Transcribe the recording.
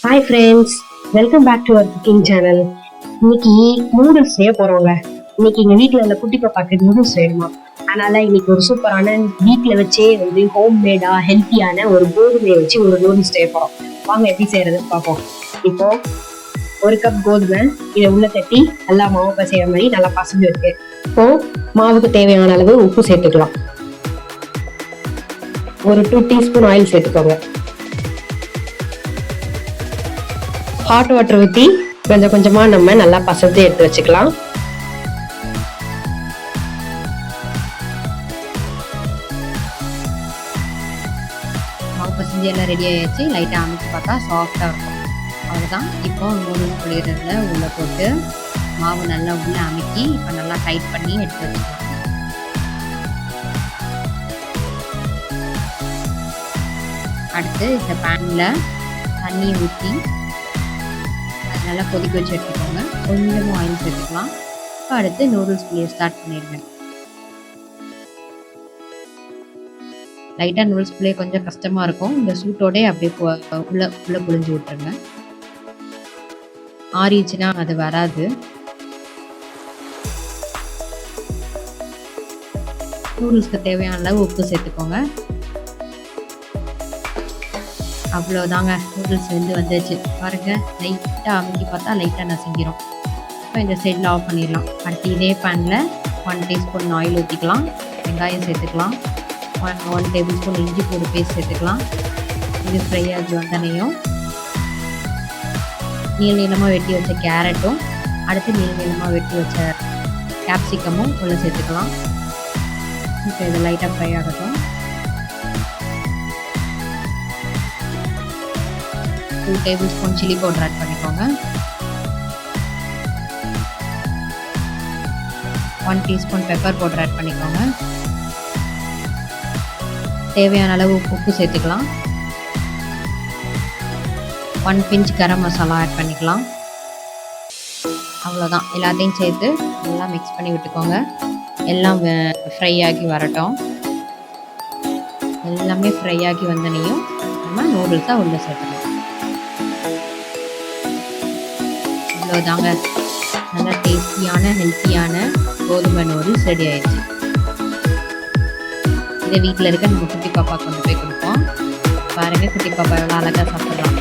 Hi friends, welcome back to our cooking channel. இன்னைக்கு noodles செய்ய போறோங்க. இன்னைக்கு எங்க வீட்டில் உள்ள குட்டி பாப்பாக்கு நூடுல்ஸ் வேணுமா, அதனால இன்னைக்கு ஒரு சூப்பரான வீட்டில் வச்சே ஹோம் மேடா ஹெல்த்தியான ஒரு கோதுமையை வச்சு ஒரு நூடுல்ஸ் செய்ய போறோம். வாங்க எப்படி செய்யறதுன்னு பார்ப்போம். இப்போ ஒரு கப் கோதுமை இதை உள்ள தட்டி நல்லா மாவு பசைகிற மாதிரி நல்லா பசஞ்சு இருக்கு. இப்போ மாவுக்கு தேவையான அளவு உப்பு சேர்த்துக்கலாம். ஒரு 2 டீஸ்பூன் ஆயில் சேர்த்துக்கோங்க. ஹாட் வாட்டர் ஊற்றி கொஞ்சம் கொஞ்சமா நம்ம நல்லா பசந்து எடுத்து வச்சுக்கலாம். மாவு பசஞ்சு எல்லாம் ரெடி ஆகிடுச்சு. லைட்டாக அமைச்சு பார்த்தா சாஃப்டாக இருக்கும். அவ்வளோதான். இப்போ நூடுல்ஸ் புளியறதுல உள்ளே போட்டு மாவு நல்லா உள்ளே அமைக்கி இப்போ நல்லா டைட் பண்ணி எடுத்து வச்சுக்கலாம். அடுத்து இந்த பேனில் தண்ணி ஊற்றி நல்லா கொதிக்க வச்சு எடுத்துக்கோங்க. கொஞ்சமாக ஆயில் சேர்த்துக்கலாம். இப்போ அடுத்து நூடுல்ஸ் புளிய ஸ்டார்ட் பண்ணிடுங்க. லைட்டாக நூடுல்ஸ் புளிய கொஞ்சம் கஷ்டமாக இருக்கும். இந்த சூட்டோடே அப்படியே உள்ள புளிஞ்சு விட்டுருங்க. ஆறிடுச்சுன்னா அது வராது. நூடுல்ஸ்க்கு தேவையான அளவு உப்பு சேர்த்துக்கோங்க. அவ்வளோதாங்க, நூடுல்ஸ் வந்துச்சு பாருங்க. லைட்டாக அமைக்கி பார்த்தா லைட்டாக நசுங்கிடும். இப்போ இந்த சைடில் ஆஃப் பண்ணிடலாம். அடுத்து இதே பேனில் 1 டீஸ்பூன் ஆயில் ஊற்றிக்கலாம். வெங்காயம் சேர்த்துக்கலாம். 1 டேபிள் ஸ்பூன் இஞ்சி பூண்டு பேஸ்ட் சேர்த்துக்கலாம். இது ஃப்ரை ஆகி வந்தனையும் நீளமாக வெட்டி வச்ச கேரட்டும் அடுத்து நீளமாக வெட்டி வச்ச கேப்சிகமும் உள்ள சேர்த்துக்கலாம். இப்போ இது லைட்டாக ஃப்ரை ஆகட்டும். 2 tablespoon chilli powder add பண்ணிக்கோங்க. 1 டீஸ்பூன் பெப்பர் பவுடர் ஆட் பண்ணிக்கோங்க. தேவையான அளவு உப்பு சேர்த்துக்கலாம். 1 பிஞ்ச் கரம் மசாலா ஆட் பண்ணிக்கலாம். அவ்வளோதான், எல்லாத்தையும் சேர்த்து நல்லா மிக்ஸ் பண்ணி விட்டுக்கோங்க. எல்லாம் ஃப்ரை ஆகி வரட்டும். எல்லாமே ஃப்ரை ஆகி வந்தனையும் நம்ம நூடுல்ஸாக உள்ளே சேர்த்துக்கலாம். இவ்வளோதாங்க, நல்லா டேஸ்டியான ஹெல்த்தியான கோதுமை நூடுல்ஸ் ரெடி ஆயிடுச்சு. இதை வீட்டில் இருக்க நம்ம குட்டி பாப்பா கொண்டு போய் கொடுப்போம். பாருங்கள், குட்டி பாப்பா எவ்வளோ அழகாக சாப்பிட்றாங்க.